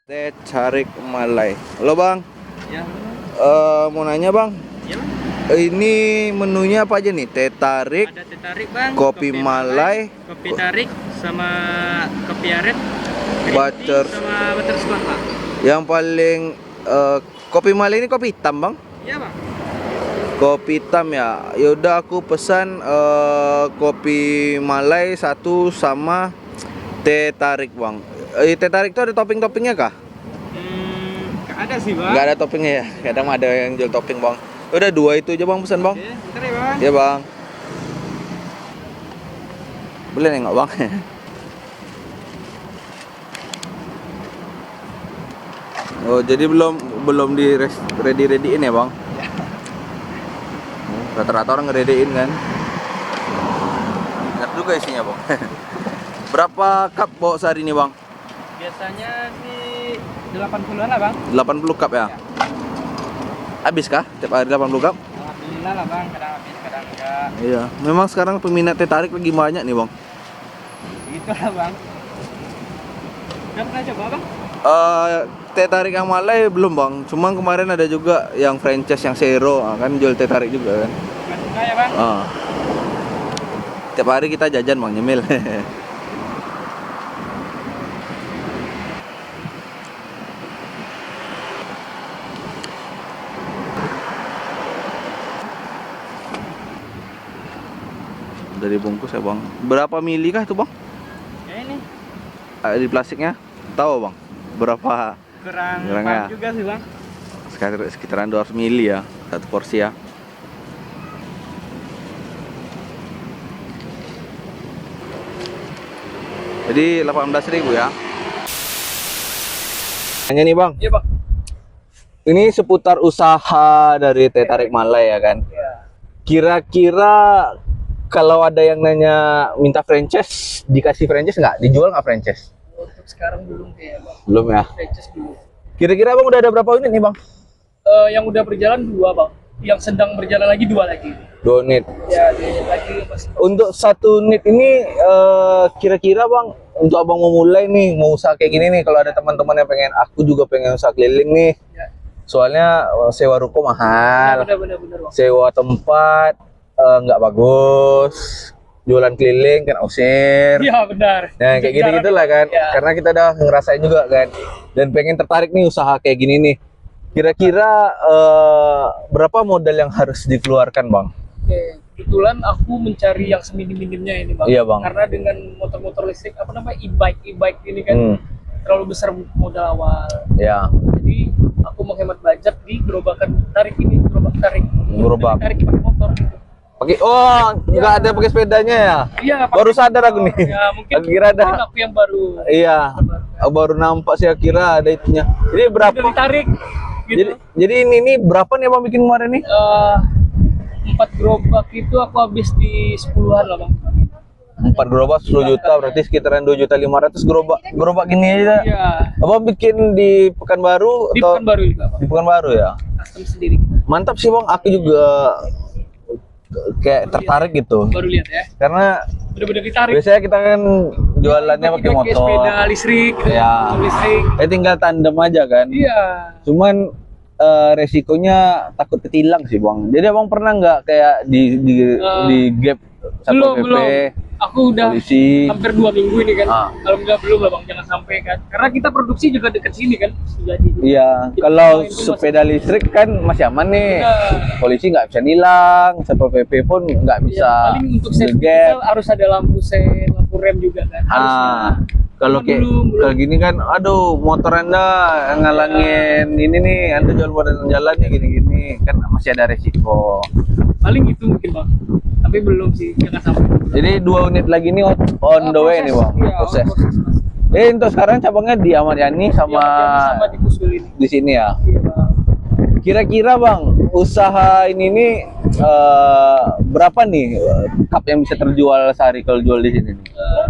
Teh Tarik Malai. Halo Bang, Ya, mau nanya Bang, ya. ini menunya apa aja nih? Teh tarik, Ada teh tarik bang, kopi Malai, kopi tarik, sama kopi aren, butter. sama butterscotch pak. Yang paling kopi Malai ini kopi hitam Bang? Iya bang. Kopi hitam ya. Yaudah aku pesan kopi Malai satu sama teh tarik Bang. Teh tarik itu ada topping-toppingnya kah? Nggak ada sih bang. Nggak ada toppingnya ya. Kadang ada yang jual topping Bang. Udah dua itu aja Bang pesan Bang. Oke, bentar ya bang. Iya Bang. Boleh nengok Bang? Oh jadi belum di ready-readyin ya Bang? Rata-rata orang ngeredein kan? Enak juga isinya Bang. Berapa cup bawa sehari ini Bang? Biasanya sih 80-an lah bang. 80 cup ya? Habis kah? Tiap hari 80 cup? Alhamdulillah lah bang, kadang habis, kadang enggak. Iya, memang sekarang peminat teh tarik lagi banyak nih Bang. Gitu lah bang. Udah pernah coba bang? Teh tarik yang Malai belum Bang. Cuma kemarin ada juga yang franchise yang Zero, kan jual teh tarik juga kan. Nggak suka ya bang? Tiap hari kita jajan Bang, nyemil. Dari bungkus ya Bang. Berapa mili kah itu Bang? Ya ini Di plastiknya? Tahu Bang? Berapa? kurang Kurangnya. paham juga sih bang. Sekitaran 200 mili ya, satu porsi ya. Jadi 18.000 ya. Hanya nih Bang, Iya bang. ini seputar usaha dari Teh Tarik Malai ya kan. Iya. Kira-kira kalau ada yang nanya minta franchise, dikasih franchise nggak? Dijual nggak franchise? Untuk sekarang belum kayak bang. Belum ya. Franchise dulu. Kira-kira Bang udah ada berapa unit nih Bang? Yang udah berjalan 2 bang, yang sedang berjalan lagi 2 lagi. 2 unit. Ya, 2 unit lagi masih. Untuk satu unit ini kira-kira Bang, untuk Abang mau mulai nih, mau usaha kayak gini nih, kalau ada teman-teman yang pengen, aku juga pengen usaha keliling nih. Ya. Soalnya sewa ruko mahal, Benar bang. sewa tempat nggak bagus, jualan keliling kan usir. Iya benar. Nah kayak gitu-gitu lah kan, Ya. karena kita udah ngerasain juga kan, dan pengen tertarik nih usaha kayak gini nih. Kira-kira berapa modal yang harus dikeluarkan Bang? Oke, kebetulan aku mencari yang seminim-minimnya ini bang. Iya, Bang. Karena dengan motor-motor listrik apa namanya e-bike ini kan terlalu besar modal awal. Ya, Jadi aku menghemat budget di gerobakan tarik ini, gerobak tarik. Gerobak. Tarik pakai motor. Gitu. pakai nggak ada pakai sepedanya ya? Iya. Baru sadar aku nih. Ya mungkin. Aku kira ada. Mungkin aku yang baru. Iya, aku baru nampak sih, kira ada itunya. Jadi berapa? Dari tarik. Gitu. Jadi ini berapa nih Bang bikin kemarin nih? 4 gerobak itu aku habis di 10-an lah bang. 4 gerobak 10 juta, berarti sekitaran 2.500.000 gerobak gini aja. Iya. Abang bikin di Pekanbaru Di atau Pekanbaru juga bang. di Pekanbaru ya? Custom sendiri kita. Mantap sih Bang, aku juga kayak tertarik gitu. Baru lihat ya. Karena Bener-bener ditarik. biasanya kita kan jualannya pakai motor. Sepeda listrik, gitu. Ya. Motor listrik. Tinggal tandem aja kan. Iya. Cuman resikonya takut ketilang sih Bang. Jadi Abang pernah nggak kayak di gap Satpol PP, Belum. Aku udah polisi? hampir 2 minggu ini kan. Alhamdulillah belum lah bang, jangan sampai kan. Karena kita produksi juga dekat sini kan. Iya, kalau sepeda listrik kan masih aman nih. Polisi nggak bisa nilang, Satpol PP pun nggak bisa paling untuk safety nge-gap. harus ada lampu sen, lampu rem juga kan. Harusnya. Kalau kayak kalau gini kan, aduh motor Anda ngalangin ini nih, Anda jual badan jalan nih gini-gini, kan masih ada resiko. Paling itu mungkin bang. Tapi belum sih, jangan sampai. Jadi 2 unit lagi nih on the way nih Bang, Iya, proses. proses. Untuk sekarang cabangnya di Ahmad Yani sama Sama di Puswil ini. di sini ya. Iya bang. Kira-kira Bang, usaha ini nih berapa nih cup yang bisa terjual sehari kalau jual di sini nih?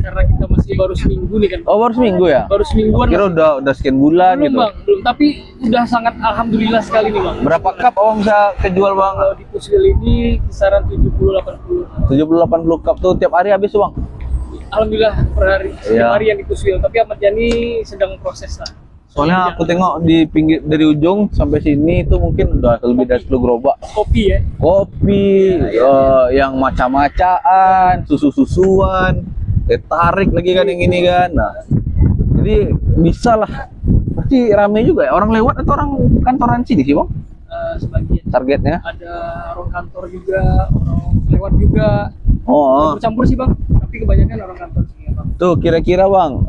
Karena kita masih baru seminggu nih kan. Oh, baru seminggu ya? Baru semingguan. Kira udah sekian bulan belum gitu. bang, belum. Tapi udah sangat alhamdulillah sekali nih bang. Berapa cup Abang bisa kejual Bang? Kalau di Puswil ini kisaran 70-80. 70-80 cup tuh tiap hari habis Bang? Alhamdulillah per hari, Iya. setiap hari yang di Puswil. Tapi Ahmad Yani sedang proses lah. Soalnya aku tengok di pinggir dari ujung sampai sini itu mungkin udah lebih dari 10 gerobak. Kopi ya. Kopi, yang macam-macaan, susu-susuan, teh tarik lagi kan yang ini kan. Nah, jadi bisa lah. Pasti rame juga ya. Orang lewat atau orang kantoran sini sih bang? Sebagian. Targetnya? Ada orang kantor juga, orang lewat juga. Oh, Bercampur sih bang, tapi kebanyakan orang kantor sih ya bang. tuh kira-kira bang,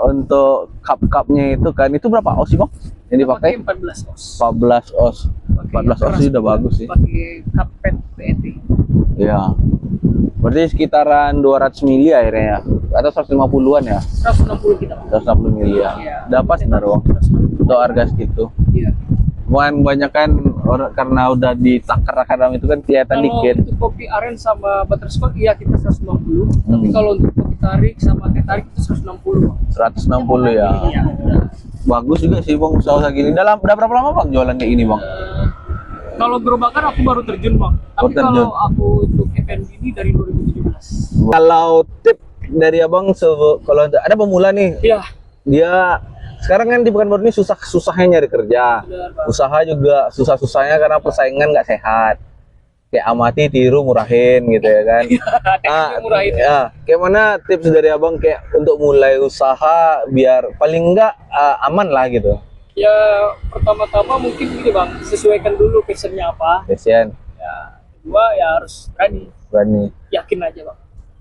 untuk cup-cupnya itu kan, itu berapa os sih bang yang dipakai? 14 os. 14 os. 14 os sih udah bagus sih. Pakai cup PET. Iya. Berarti sekitaran 200 mili airnya ya? Atau 150-an ya? 160 kita. 160 mili ya? Iya. Dapat benar bang? Untuk harga segitu. Iya. Cuman banyak kan orang karena udah ditakar kadang itu kan kelihatan Kalau dikit. untuk kopi aren sama butterscotch iya kita 150. Tapi kalau untuk kopi tarik sama teh tarik itu 160 bang. 160 ya? Iya. Bagus juga sih bang usaha gini. Udah berapa lama bang jualan kayak gini bang? Kalau gerobakan aku baru terjun bang. Tapi Baru terjun. kalau aku untuk F&B ini dari 2017. Kalau tip dari abang, kalau ada pemula nih, Iya. dia sekarang kan di Pekanbaru ini susahnya nyari kerja, Benar, Bang. usaha juga susahnya karena persaingan nggak sehat. Kayak amati, tiru, murahin gitu ya kan. Tekniknya murahin. Ya, kayak mana tips dari abang kayak untuk mulai usaha biar paling nggak aman lah gitu. Ya pertama-tama mungkin gini bang, sesuaikan dulu passionnya apa. Kasian, Ya kedua ya harus berani. yakin aja bang.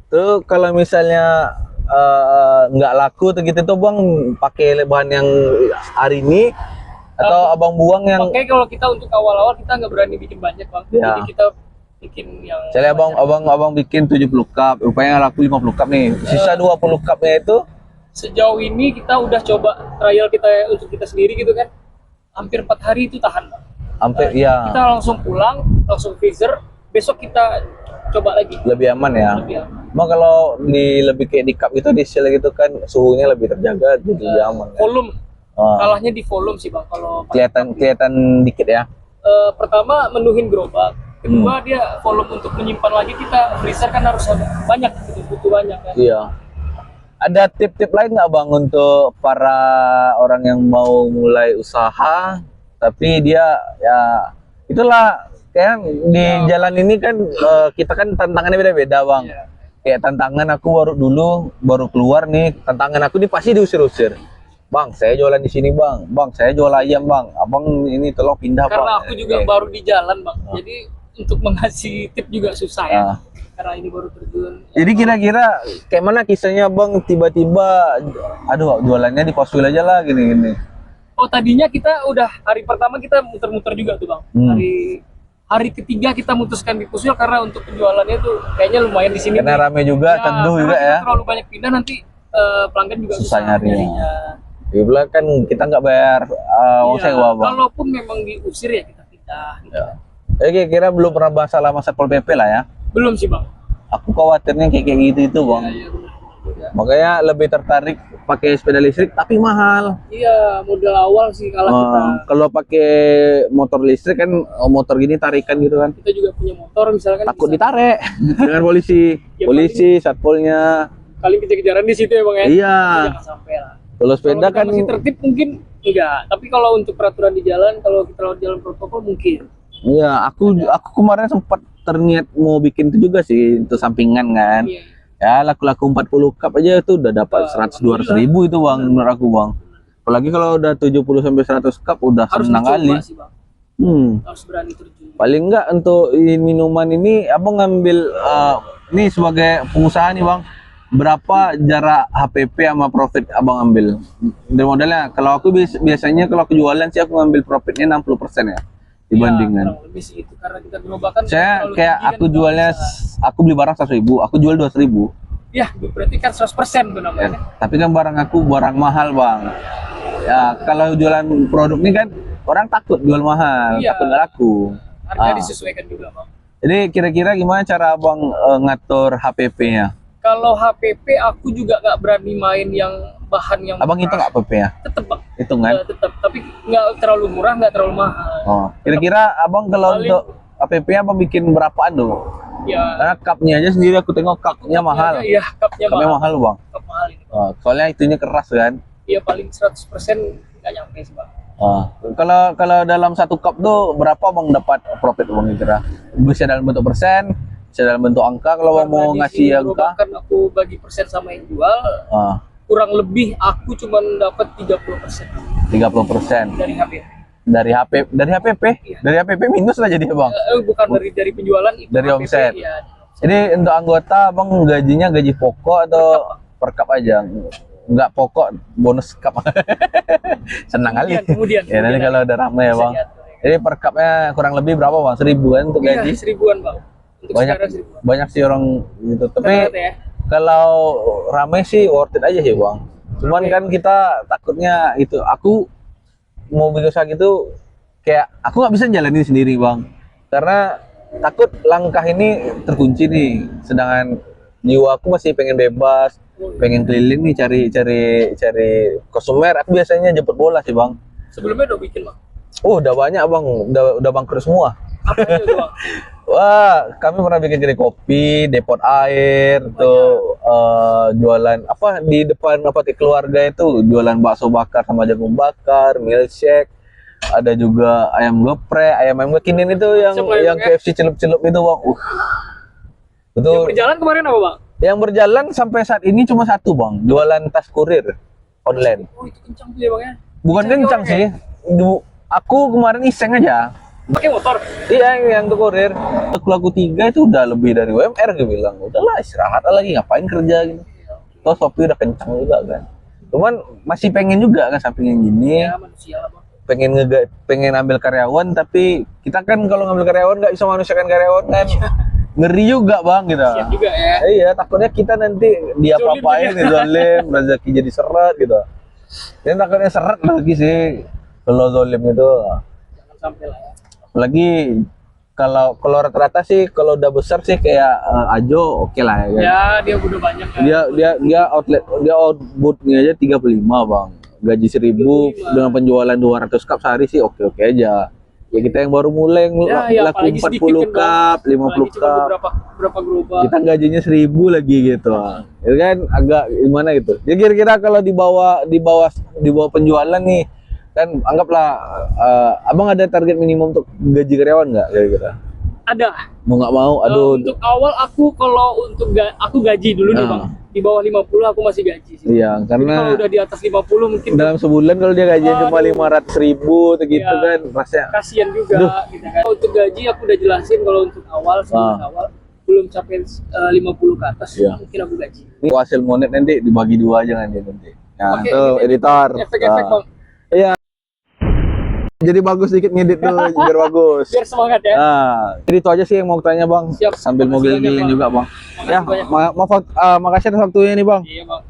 Tuh kalau misalnya nggak laku tuh gitu tuh bang, pakai bahan yang hari ini atau abang buang yang Makanya kalau kita untuk awal-awal kita nggak berani bikin banyak bang. Ya. Jadi kita bikin yang misalnya abang bikin 70 cup, rupanya laku 50 cup nih, sisa 20 cupnya itu sejauh ini kita udah coba trial kita untuk kita sendiri gitu kan, hampir 4 hari itu tahan bang. hampir ya Kita langsung pulang, langsung freezer, besok kita coba lagi. lebih aman ya. Lebih aman. Emang kalau lebih kayak di cup itu di seal gitu kan suhunya lebih terjaga jadi lebih aman kan? Volume, Oh, kalahnya di volume sih bang. Kalau kelihatan dikit ya. pertama menuhin gerobak, kedua dia volume untuk menyimpan lagi kita freezer kan harus ada banyak gitu, butuh banyak kan. Iya. Ada tip-tip lain nggak bang untuk para orang yang mau mulai usaha tapi dia ya itulah kayak di jalan ini kan kita kan tantangannya beda-beda bang. Iya. Kayak tantangan aku baru keluar nih, tantangan aku nih pasti diusir-usir. Bang, saya jualan di sini bang. Bang, saya jual ayam bang. Abang ini tolong pindah bang. Karena aku juga Kayak- baru di jalan bang, jadi untuk mengasih tip juga susah ya. Ah. Karena ini baru terjun. Jadi kira-kira kayak mana kisahnya bang tiba-tiba, aduh jualannya di Poswil aja lah gini-gini. Oh tadinya kita udah hari pertama kita muter-muter juga tuh bang. Hari ketiga kita mutuskan di Pusil karena untuk penjualannya tuh kayaknya lumayan di sini. Karena rame juga, teduh karena juga kita ya. Terlalu banyak pindah nanti pelanggan juga Susah nyarinya. nyarinya. Dia bilang kan kita nggak bayar uang Iya, sewa bang. kalaupun memang diusir ya kita pindah. Gitu. Ya. Kira belum pernah masalah Satpol PP lah ya. Belum sih bang. Aku khawatirnya kayak gitu itu bang. Iya, benar. Iya. Makanya lebih tertarik pakai sepeda listrik tapi mahal. Iya, modal awal sih kalau kita. Kalau pakai motor listrik kan motor gini tarikan gitu kan. Kita juga punya motor misalkan. Takut bisa- ditarik dengan polisi. Ya, Polisi, satpolnya. Kali kejar-kejaran di situ ya bang ya. Iya. Jangan sampai lah. Kalau sepeda Kalau kita kan masih tertib mungkin enggak. Tapi kalau untuk peraturan di jalan, kalau kita lewat jalan protokol mungkin. iya, aku kemarin sempat terniat mau bikin itu juga sih, itu sampingan kan. Iya. Ya laku-laku 40 cup aja itu udah dapat 100-200 ribu itu bang menurut aku bang. Apalagi kalau udah 70 sampai 100 cup udah Harus senang dicoba kali. sih bang. Harus berani terjun. Paling enggak untuk minuman ini abang ngambil ini sebagai pengusaha nih bang, berapa jarak HPP sama profit abang ambil dari modalnya? Kalau aku biasanya kalau aku jualan sih aku ngambil profitnya 60% ya dibandingkan. Ya, kurang lebih sih itu karena kita gerobakan. Saya terlalu kayak tinggi kan aku kita jualnya, bisa- aku beli barang 100.000, aku jual 200.000. Ya, berarti kan 100% tuh Ya, namanya. tapi kan barang aku barang mahal bang. Ya kalau jualan produk ini kan orang takut jual mahal, Iya. takut nggak laku. Harga disesuaikan juga bang. Jadi kira-kira gimana cara abang ngatur HPP-nya? Kalau HPP aku juga nggak berani main yang bahan yang Abang hitung nggak HPP-nya? tetep bang. Hitungan? Tetep, tapi nggak terlalu murah, nggak terlalu mahal. Oh, kira-kira abang kalau Paling- untuk HPP-nya abang bikin berapaan tuh? Ya. Karena cupnya aja sendiri aku tengok cupnya mahal. Iya, cupnya Cupnya mahal. mahal bang. Cup mahal ini. Oh, soalnya itunya keras kan. Iya paling 100% nggak nyampe sih bang. Kalau dalam satu cup tuh berapa bang dapat profit bang kira? Bisa dalam bentuk persen, bisa dalam bentuk angka. Kalau bang mau Karena di ngasih sini angka, kan aku bagi persen sama yang jual, kurang lebih aku cuma dapat 30% 30% dari HP. dari HPP, Iya. dari HPP minus lah jadi bang. Bukan dari penjualan itu Dari HPP, omset. ya. Ini untuk anggota bang gajinya gaji pokok atau per cup aja? Nggak pokok, bonus cup. Senang kali. Kemudian Ya nanti kalau udah ramai ya bisa bang. diatur, ya. Jadi per cupnya kurang lebih berapa bang? 1000-an untuk Iya, gaji? 1000-an bang. Untuk Banyak sekarang 1000-an. banyak sih orang gitu. Tapi Rata-rata ya. kalau ramai sih worth it aja sih bang. Cuman kan kita takutnya itu. Aku mau bikin usaha gitu, kayak aku nggak bisa jalanin sendiri bang. Karena takut langkah ini terkunci nih. Sedangkan jiwa aku masih pengen bebas, pengen keliling nih cari konsumer. Aku biasanya jemput bola sih bang. Sebelumnya udah bikin bang. Oh udah banyak bang, udah bangkrut semua. Apa aja tuh bang? Wah, kami pernah bikin kedai kopi, depot air, tuh jualan apa di depan apotek keluarga itu jualan bakso bakar sama jagung bakar, milkshake, ada juga ayam geprek, ayam kekinian itu yang KFC celup-celup itu bang. Itu Yang berjalan kemarin apa bang? yang berjalan sampai saat ini cuma satu bang, jualan tas kurir online. Oh itu kencang tuh ya bang ya? Bukan kencang sih, aku kemarin iseng aja. Pakai motor? Iya, yang tuh kurir. Laku 3 itu udah lebih dari UMR gue bilang. Udahlah istirahat lagi, ngapain kerja gitu. Toh Shopee udah kencang juga kan. Cuman masih pengen juga kan samping yang gini. Ya manusia lah bang. Pengen ambil karyawan, tapi kita kan kalau ngambil karyawan nggak bisa manusiakan karyawan kan. Ngeri juga bang gitu. Siap juga ya. Iya, takutnya kita nanti dia apa-apain nih zalim, rezeki jadi seret gitu. Dan takutnya seret lagi sih kalau zalim itu. Jangan sampai lah ya. Apalagi kalau rata-rata sih kalau udah besar sih kayak Ajo oke lah ya kan. Ya dia udah banyak kan. Dia outputnya aja 35 bang, gaji 1000 dengan penjualan 200 cup sehari sih oke aja. Ya kita yang baru mulai laku apalagi 40 sedikit kan, cup, 50 cup, berapa gerobak. kita gajinya 1000 lagi gitu. Ya kan agak gimana gitu. Ya kira-kira kalau di bawah penjualan nih kan anggaplah abang ada target minimum untuk gaji karyawan nggak kira-kira? Ada. Mau nggak mau, aduh. Untuk awal aku gaji dulu nih bang. Di bawah 50 aku masih gaji sih. Iya, Jadi kalau karena udah di atas 50 mungkin dalam sebulan kalau dia gajinya cuma 500.000 gitu Iya. kan rasanya. kasihan juga gitu kan. Untuk gaji aku udah jelasin kalau untuk awal sebulan awal belum capai 50 ke atas Iya. mungkin aku gaji. Ini hasil monet nanti dibagi 2 aja nanti. Nah, Oke, itu ini editor. Efek-efek bang. Jadi bagus dikit ngedit tuh biar bagus. Biar semangat ya. Nah, jadi itu aja sih yang mau tanya bang. Siap. Sambil mau Makasih banyak, keliling Bang. juga bang. Makasih Ya, banyak. makasih atas waktunya nih bang. Iya bang.